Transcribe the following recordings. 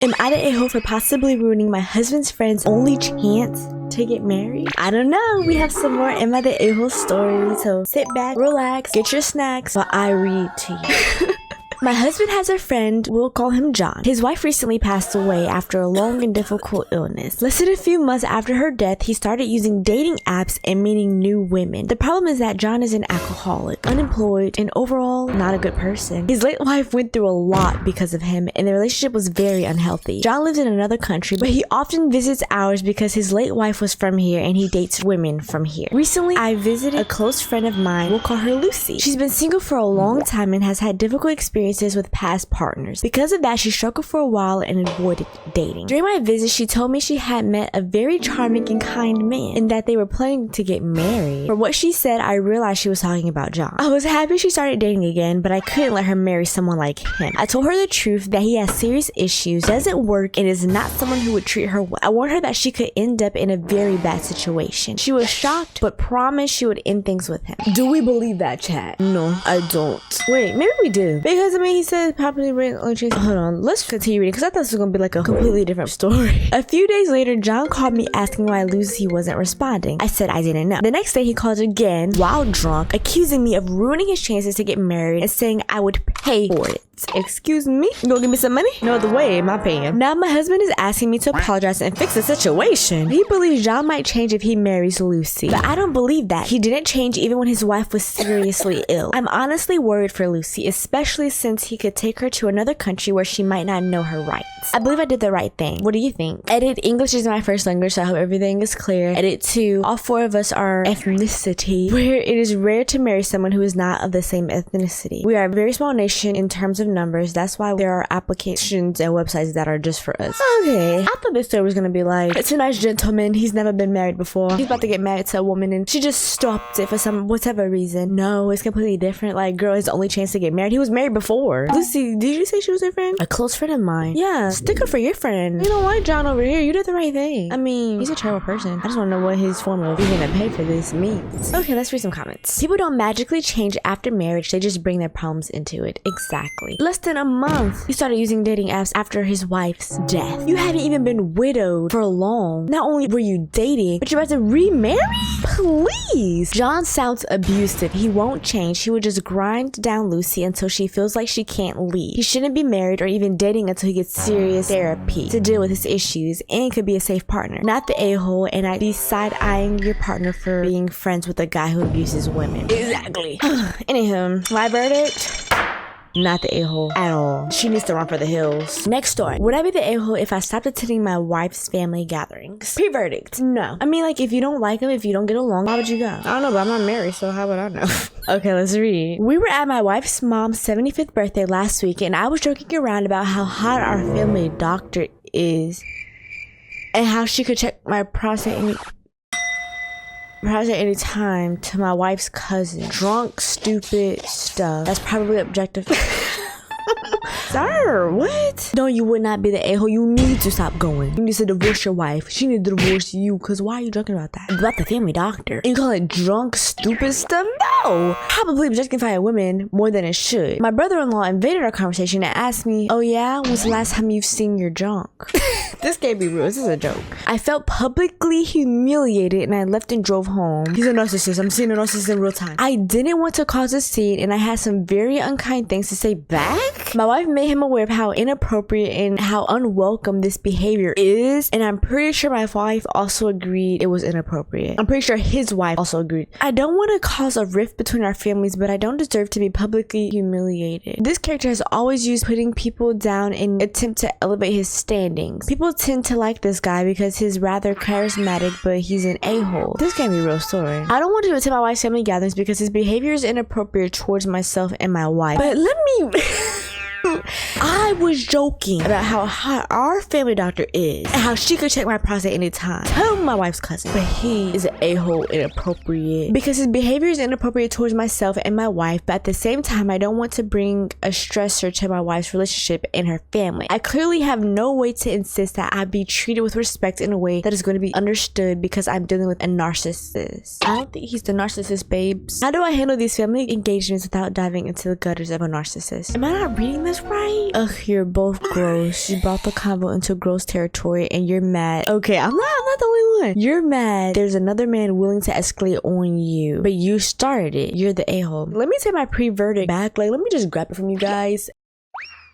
Am I the a-hole for possibly ruining my husband's friend's only chance to get married? I don't know. We have some more Am I the a-hole stories, so sit back, relax, get your snacks while I read to you. My husband has a friend, we'll call him John. His wife recently passed away after a long and difficult illness. Less than a few months after her death, he started using dating apps and meeting new women. The problem is that John is an alcoholic, unemployed, and overall not a good person. His late wife went through a lot because of him, and the relationship was very unhealthy. John lives in another country, but he often visits ours because his late wife was from here and he dates women from here. Recently, I visited a close friend of mine, we'll call her Lucy. She's been single for a long time and has had difficult experiences with past partners. Because of that, she struggled for a while and avoided dating. During my visit, she told me she had met a very charming and kind man and that they were planning to get married. From what she said, I realized she was talking about John. I was happy she started dating again, but I couldn't let her marry someone like him. I told her the truth that he has serious issues, doesn't work, and is not someone who would treat her well. I warned her that she could end up in a very bad situation. She was shocked, but promised she would end things with him. Do we believe that, chat? No, I don't. Wait, maybe we do. Because I mean, he said probably hold on, let's continue reading because I thought this was gonna be like a completely different story. A few days later, John called me asking why Lucy wasn't responding. I said I didn't know. The next day he called again while drunk, accusing me of ruining his chances to get married and saying I would pay for it. Excuse me? You gonna give me some money? No other way am I paying. Now my husband is asking me to apologize and fix the situation. He believes John might change if he marries Lucy, but I don't believe that. He didn't change even when his wife was seriously ill. I'm honestly worried for Lucy, especially since he could take her to another country where she might not know her rights. I believe I did the right thing. What do you think? Edit, English is my first language, so I hope everything is clear. Edit 2, all 4 of us are ethnicity, where it is rare to marry someone who is not of the same ethnicity. We are a very small nation in terms of numbers. That's why there are applications and websites that are just for us. Okay, I thought this story was gonna be like, it's a nice gentleman, he's never been married before, he's about to get married to a woman and she just stopped it for some whatever reason. No, it's completely different. Like, girl, his only chance to get married, he was married before. Lucy, did you say she was your friend? A close friend of mine. Yeah, stick up for your friend. You don't like John over here, you did the right thing. I mean, he's a terrible person. I just want to know what his form of being gonna pay for this means. Okay, let's read some comments. People don't magically change after marriage, they just bring their problems into it. Exactly. Less than a month, he started using dating apps after his wife's death. You haven't even been widowed for long. Not only were you dating, but you're about to remarry? Please. John sounds abusive. He won't change. He would just grind down Lucy until she feels like she can't leave. He shouldn't be married or even dating until he gets serious therapy to deal with his issues and could be a safe partner. Not the a-hole, and I'd be side-eyeing your partner for being friends with a guy who abuses women. Exactly. Anywho, my verdict? Not the a-hole at all. She needs to run for the hills. Next story. Would I be the a-hole if I stopped attending my wife's family gatherings? Pre-verdict. No. I mean, like, if you don't like them, if you don't get along, why would you go? I don't know, but I'm not married, so how would I know? Okay, let's read. We were at my wife's mom's 75th birthday last week, and I was joking around about how hot our family doctor is and how she could check my prostate any time to my wife's cousin. Drunk, stupid stuff. That's probably objective. Sir, what? No, you would not be the a-hole. You need to stop going. You need to divorce your wife. She need to divorce you, because why are you joking about that? About the family doctor. You call it drunk, stupid stuff? No! Probably objectifying women more than it should. My brother-in-law invaded our conversation and asked me, oh yeah, when's the last time you've seen your junk? This can't be real. This is a joke. I felt publicly humiliated and I left and drove home. He's a narcissist. I'm seeing a narcissist in real time. I didn't want to cause a scene and I had some very unkind things to say back. My wife made him aware of how inappropriate and how unwelcome this behavior is, and I'm pretty sure my wife also agreed it was inappropriate. I'm pretty sure his wife also agreed. I don't want to cause a rift between our families, but I don't deserve to be publicly humiliated. This character has always used putting people down in an attempt to elevate his standings. People tend to like this guy because he's rather charismatic, but he's an a-hole. This can't be a real story. I don't want to attend my wife's family gatherings because his behavior is inappropriate towards myself and my wife. But let me... I was joking about how hot our family doctor is and how she could check my prostate anytime. Tell my wife's cousin. But he is an a-hole inappropriate because his behavior is inappropriate towards myself and my wife, but at the same time I don't want to bring a stressor to my wife's relationship and her family. I clearly have no way to insist that I be treated with respect in a way that is going to be understood because I'm dealing with a narcissist. I don't think he's the narcissist, babes. How do I handle these family engagements without diving into the gutters of a narcissist? Am I not reading that this right? Ugh, you're both gross. You brought the convo into gross territory and you're mad. Okay, I'm not the only one. You're mad there's another man willing to escalate on you, but you started it. You're the a-hole. Let me take my pre-verdict back. Like, let me just grab it from you guys.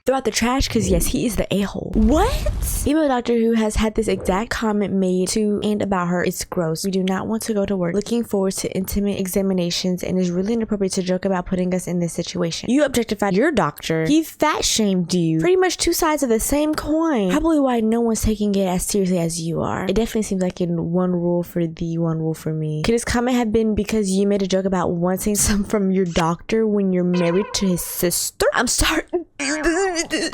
Throw out the trash, because yes, he is the a-hole. What? Female doctor who has had this exact comment made to and about her. It's gross. We do not want to go to work looking forward to intimate examinations, and it's really inappropriate to joke about putting us in this situation. You objectified your doctor. He fat shamed you. Pretty much two sides of the same coin. Probably why no one's taking it as seriously as you are. It definitely seems like in one rule for thee, one rule for me. Could his comment have been because you made a joke about wanting some from your doctor when you're married to his sister? I'm sorry.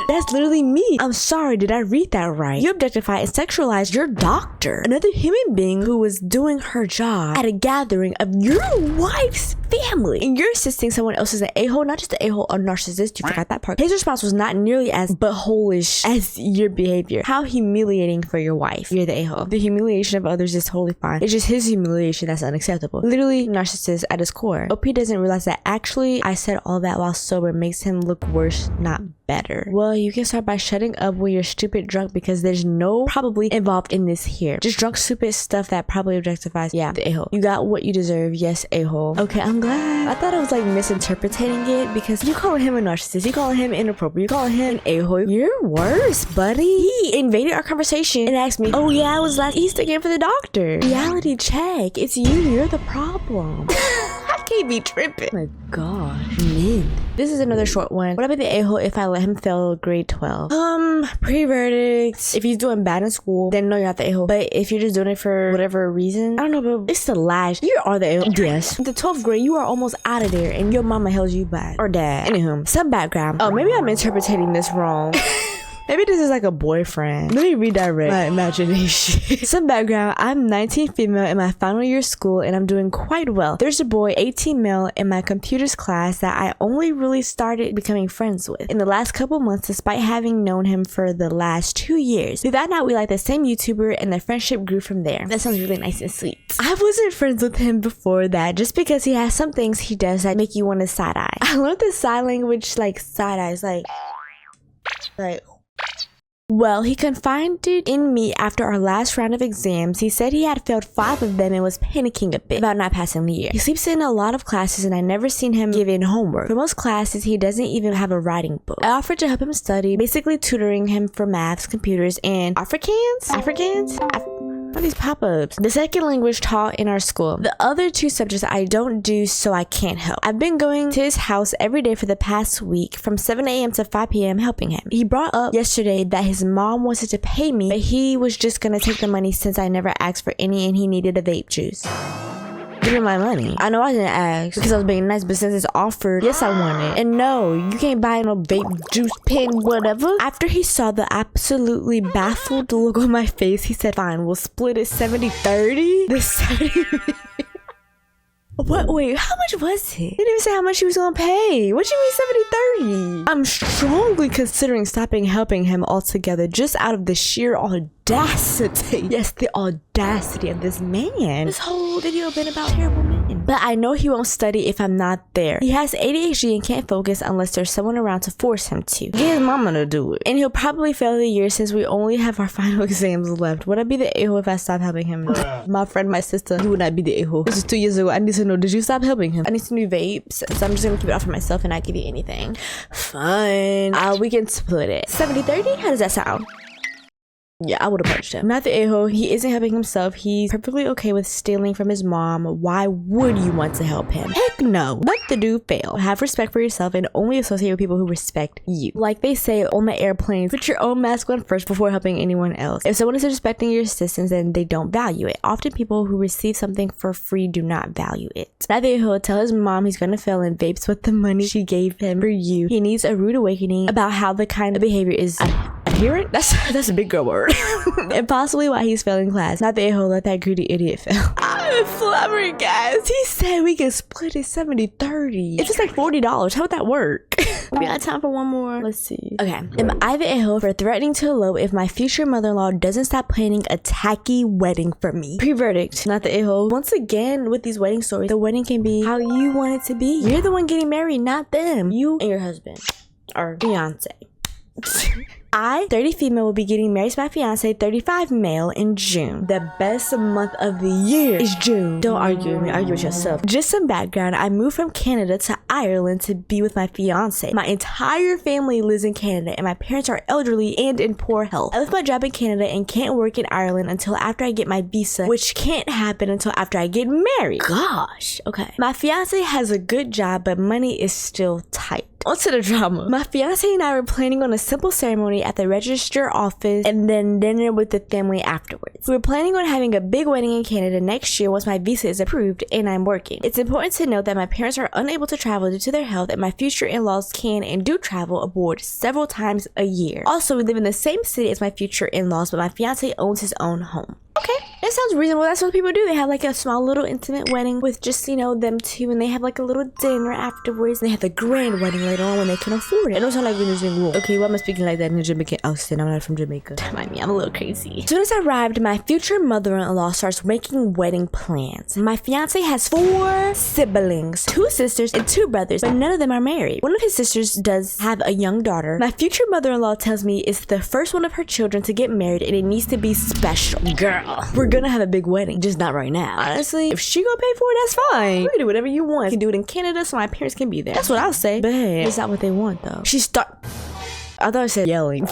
That's literally me. I'm sorry, did I read that right? You objectified and sexualized your doctor, another human being who was doing her job at a gathering of your wife's family, and you're insisting someone else is an a-hole, not just an a-hole, a narcissist. You forgot that part. His response was not nearly as butthole-ish as your behavior. How humiliating for your wife. You're the a-hole. The humiliation of others is totally fine. It's just his humiliation that's unacceptable. Literally narcissist at his core. OP doesn't realize that actually I said all that while sober makes him look worse, not better. Well, you can start by shutting up when you're stupid drunk, because there's no probably involved in this here. Just drunk stupid stuff that probably objectifies. Yeah, the a-hole. You got what you deserve. Yes, a-hole. Okay, I'm glad. I thought I was like misinterpreting it, because you calling him a narcissist, you calling him inappropriate, you calling him an a-hole. You're worse, buddy. He invaded our conversation and asked me, oh yeah, I was last Easter again for the doctor. Reality check. It's you. You're the problem. I can't be tripping. Oh my god. Men. This is another short one. Would I be the a-hole if I let him fail grade 12? Pre-verdict. If he's doing bad in school, then no, you're not the a-hole. But if you're just doing it for whatever reason, I don't know, but it's the lash. You are the a-hole. Yes. The 12th grade, you are almost out of there, and your mama held you back. Or dad. Anywho, some background. Oh, maybe I'm interpreting this wrong. Maybe this is like a boyfriend. Let me redirect my imagination. Some background. I'm 19 female in my final year of school, and I'm doing quite well. There's a boy, 18 male, in my computers class that I only really started becoming friends with in the last couple months, despite having known him for the last 2 years. We found out we like the same YouTuber, and the friendship grew from there. That sounds really nice and sweet. I wasn't friends with him before that, just because he has some things he does that make you want to side eye. I learned the sign language, like side eyes, like. Well, he confided in me after our last round of exams. He said he had failed 5 of them and was panicking a bit about not passing the year. He sleeps in a lot of classes, and I never seen him give in homework. For most classes, he doesn't even have a writing book. I offered to help him study, basically tutoring him for maths, computers, and Africans? What are these pop-ups? The second language taught in our school. The other 2 subjects I don't do, so I can't help. I've been going to his house every day for the past week from 7 a.m. to 5 p.m. helping him. He brought up yesterday that his mom wanted to pay me, but he was just gonna take the money since I never asked for any and he needed a vape juice. Give me my money. I know I didn't ask because I was being nice, but since it's offered, yes, I want it. And no, you can't buy no vape juice, pen, whatever. After he saw the absolutely baffled look on my face, he said, fine, we'll split it 70-30. The 70. What? Wait, how much was it? He didn't even say how much he was gonna pay. What do you mean 70-30? I'm strongly considering stopping helping him altogether just out of the sheer audacity. Yes, the audacity of this man. This whole video been about terrible men. But I know he won't study if I'm not there. He has ADHD and can't focus unless there's someone around to force him to. Get his mama to do it. And he'll probably fail the year since we only have our final exams left. Would I be the a-hole if I stopped helping him? My friend, my sister, you would not be the a-hole. This is 2 years ago. I need to know, did you stop helping him? I need some new vapes, so I'm just gonna keep it all for myself and not give you anything. Fine. We can split it. 70-30? How does that sound? Yeah, I would have punched him. Not the a-hole. He isn't helping himself. He's perfectly okay with stealing from his mom. Why would you want to help him? Heck no. Let the dude fail. Have respect for yourself and only associate with people who respect you. Like they say on the airplane, put your own mask on first before helping anyone else. If someone is disrespecting your assistance, then they don't value it. Often people who receive something for free do not value it. Not the a-hole. Tell his mom he's gonna fail and vapes with the money she gave him for you. He needs a rude awakening about how the kind of behavior is adherent. That's a big girl word. And possibly why he's failing class. Not the a-hole, let that greedy idiot fail. I'm flabbergasted. He said we can split it 70-30. It's just like $40. How would that work? We got time for one more. Let's see. Okay. Am I the a-hole for threatening to elope if my future mother-in-law doesn't stop planning a tacky wedding for me? Pre-verdict. Not the a-hole. Once again, with these wedding stories, the wedding can be how you want it to be. You're the one getting married, not them. You and your husband. or fiance. I, 30 female, will be getting married to my fiance, 35 male, in June. The best month of the year is June. Don't argue with me, argue with yourself. Just some background, I moved from Canada to Ireland to be with my fiance. My entire family lives in Canada and my parents are elderly and in poor health. I left my job in Canada and can't work in Ireland until after I get my visa, which can't happen until after I get married. Gosh, okay. My fiance has a good job, but money is still tight. On to the drama. My fiance and I were planning on a simple ceremony at the register office and then dinner with the family afterwards. We were planning on having a big wedding in Canada next year once my visa is approved and I'm working. It's important to note that my parents are unable to travel due to their health and my future in-laws can and do travel abroad several times a year. Also, we live in the same city as my future in-laws, but my fiance owns his own home. Okay, that sounds reasonable. That's what people do. They have like a small little intimate wedding with just, you know, them two, and they have like a little dinner afterwards, and they have the grand wedding later on when they can afford it. It don't sound like we're just being okay, why am I speaking like that in a Jamaican accent? I'm not from Jamaica. Mind me, I'm a little crazy. As soon as I arrived, my future mother-in-law starts making wedding plans. My fiance has 4 siblings, 2 sisters and 2 brothers, but none of them are married. One of his sisters does have a young daughter. My future mother-in-law tells me it's the first one of her children to get married and it needs to be special. Girl, we're gonna have a big wedding, just not right now. Honestly, if she gonna pay for it, that's fine. You can do whatever you want. You can do it in Canada so my parents can be there. That's what I'll say. But hey, it's not what they want though. I thought I said yelling.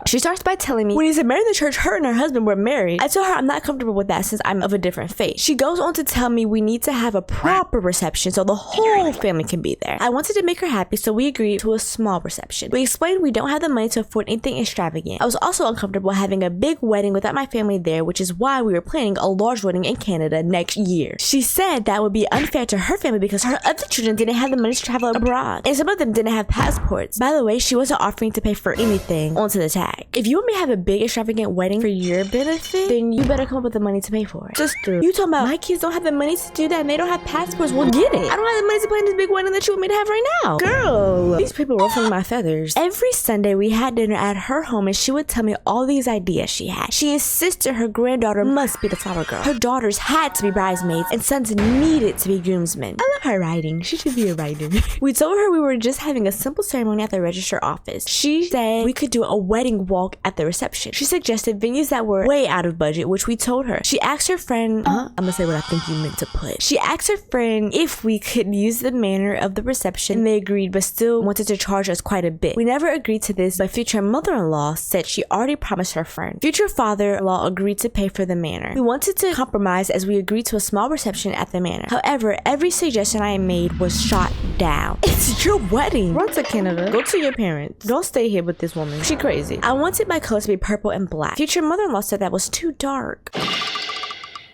She starts by telling me when he's married in the church, her and her husband were married. I told her I'm not comfortable with that since I'm of a different faith. She goes on to tell me we need to have a proper reception so the whole family can be there. I wanted to make her happy, so we agreed to a small reception. We explained we don't have the money to afford anything extravagant. I was also uncomfortable having a big wedding without my family there, which is why we were planning a large wedding in Canada next year. She said that would be unfair to her family because her other children didn't have the money to travel abroad, and some of them didn't have passports. By the way, she wasn't offering to pay for anything onto the tag. If you want me to have a big extravagant wedding for your benefit, then you better come up with the money to pay for it. Sister, you talking about my kids don't have the money to do that and they don't have passports? Well, get it. I don't have the money to plan this big wedding that you want me to have right now. Girl, these people ruffling my feathers. Every Sunday we had dinner at her home and she would tell me all these ideas she had. She insisted her granddaughter must be the flower girl. Her daughters had to be bridesmaids and sons needed to be groomsmen. I love her writing. She should be a writer. We told her we were just having a simple ceremony at the register office. She said we could do a wedding walk at the reception. She suggested venues that were way out of budget, which we told her. She asked her friend, I'm gonna say what I think you meant to put. She asked her friend if we could use the manner of the reception and they agreed but still wanted to charge us quite a bit. We never agreed to this, but future mother-in-law said she already promised her friend. Future father-in-law agreed to pay for the manor. We wanted to compromise as we agreed to a small reception at the manor. However, every suggestion I made was shot down. It's your wedding. Run to Canada. Go to your parents. Don't stay here with this woman. She crazy. I wanted my colors to be purple and black. Future mother-in-law said that was too dark.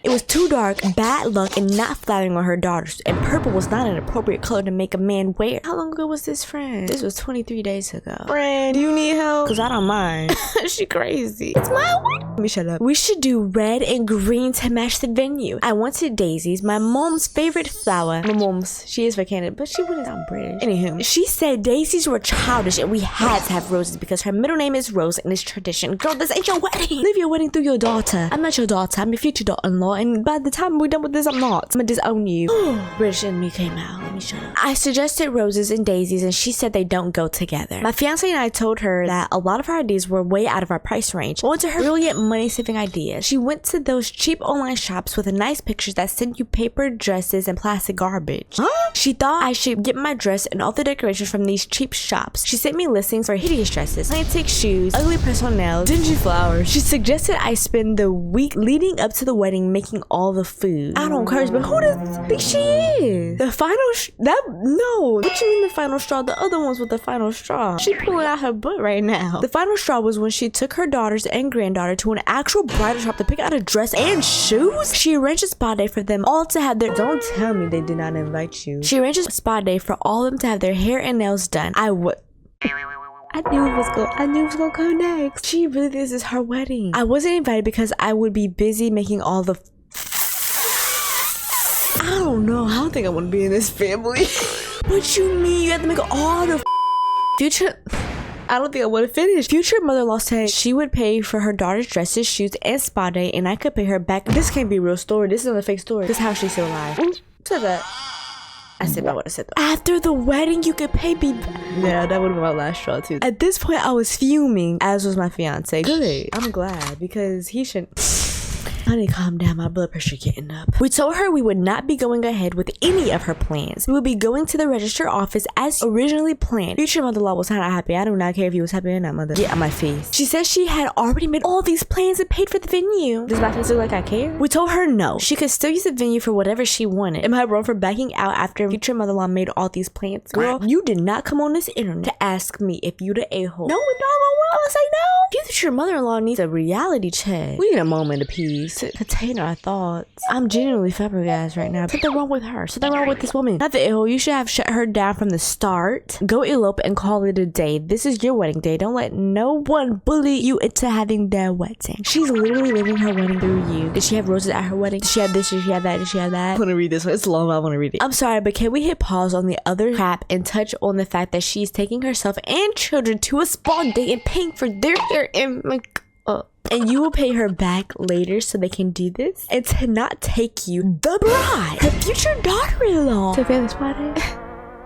It was too dark, bad luck, and not flattering on her daughters, and purple was not an appropriate color to make a man wear. How long ago was this, friend? This was 23 days ago. Friend, do you need help? Cause I don't mind. She crazy. It's my wedding. Let me shut up. We should do red and green to match the venue. I wanted daisies, my mom's favorite flower. My mom's, she is for Canada, but she wouldn't sound British. Anywho, she said daisies were childish and we had to have roses because her middle name is Rose and it's tradition. Girl, this ain't your wedding. Live your wedding through your daughter. I'm not your daughter, I'm your future daughter-in-law. And by the time we're done with this, I'm not. I'm gonna disown you. British in me came out. Let me shut up. I suggested roses and daisies and she said they don't go together. My fiance and I told her that a lot of her ideas were way out of our price range. I went to her brilliant money-saving ideas. She went to those cheap online shops with nice pictures that send you paper dresses and plastic garbage. She thought I should get my dress and all the decorations from these cheap shops. She sent me listings for hideous dresses, antique shoes, ugly press-on nails, dingy flowers. She suggested I spend the week leading up to the wedding making all the food. I don't curse, but who does think she is? The final no. What you mean the final straw? The other ones with the final straw. She pulling out her butt right now. The final straw was when she took her daughters and granddaughter to an actual bridal shop to pick out a dress and shoes. She arranged a spa day for them all to have their— Don't tell me they did not invite you. She arranged a spa day for all of them to have their hair and nails done. I knew it was gonna come next. She really thinks this is her wedding. I wasn't invited because I would be busy making all the— I don't know. I don't think I want to be in this family. What you mean? You have to make all the future— I don't think I want to finish. Future mother-in-law said she would pay for her daughter's dresses, shoes, and spa day, and I could pay her back. This can't be a real story. This is not a fake story. This is how she's still alive. Ooh, said that. I said what I said though. After the wedding, you could pay me back. Yeah, that would have been my last straw too. At this point, I was fuming, as was my fiance. Good. I'm glad because he shouldn't. Honey, calm down. My blood pressure getting up. We told her we would not be going ahead with any of her plans. We would be going to the register office as originally planned. Future mother-in-law was not happy. I do not care if he was happy or not, mother. Get on my face. She said she had already made all these plans and paid for the venue. Does my face look like I care? We told her no. She could still use the venue for whatever she wanted. Am I wrong for backing out after future mother-in-law made all these plans? Girl, you did not come on this internet to ask me if you the a-hole. No, I was like, no. Future mother-in-law needs a reality check. We need a moment of peace. Contain our thoughts. I'm genuinely flabbergasted right now. Something wrong with her. Something wrong with this woman. Not the a-hole. You should have shut her down from the start. Go elope and call it a day. This is your wedding day. Don't let no one bully you into having their wedding. She's literally living her wedding through you. Did she have roses at her wedding? Did she have this? Did she have that? Did she have that? I want to read this one. It's long, but I want to read it. I'm sorry, but can we hit pause on the other crap and touch on the fact that she's taking herself and children to a spa day and paying for their hair and makeup? And you will pay her back later so they can do this and to not take you, the bride, her future daughter-in-law, to family spa day.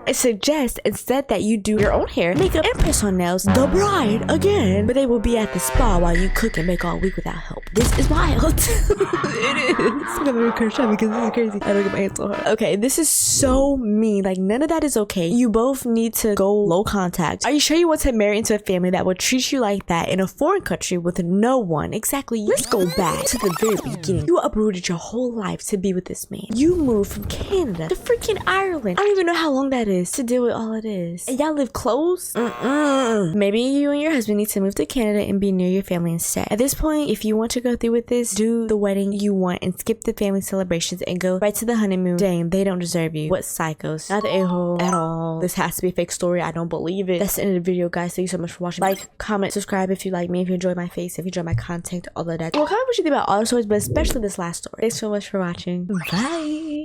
I suggest instead that you do your own hair, makeup, and press on nails, the bride again, but they will be at the spa while you cook and bake all week without help. This is wild. It is. I'm gonna recurse because this is crazy. I don't get my hands so hard. Okay, this is so mean. Like, none of that is okay. You both need to go low contact. Are you sure you want to marry into a family that would treat you like that in a foreign country with no one? Exactly. Let's go back to the very beginning. You uprooted your whole life to be with this man. You moved from Canada to freaking Ireland. I don't even know how long that is to deal with all of this. And y'all live close? Maybe you and your husband need to move to Canada and be near your family instead. At this point, if you want to go through with this, do the wedding you want and skip the family celebrations and go right to the honeymoon. Dang, they don't deserve you. What psychos? Not the a-hole at all. This has to be a fake story. I don't believe it. That's the end of the video, guys. Thank you so much for watching. Like, comment, subscribe if you like me, if you enjoy my face, if you enjoy my content, all of that. Well, comment what you think about all the stories, but especially this last story. Thanks so much for watching. Bye.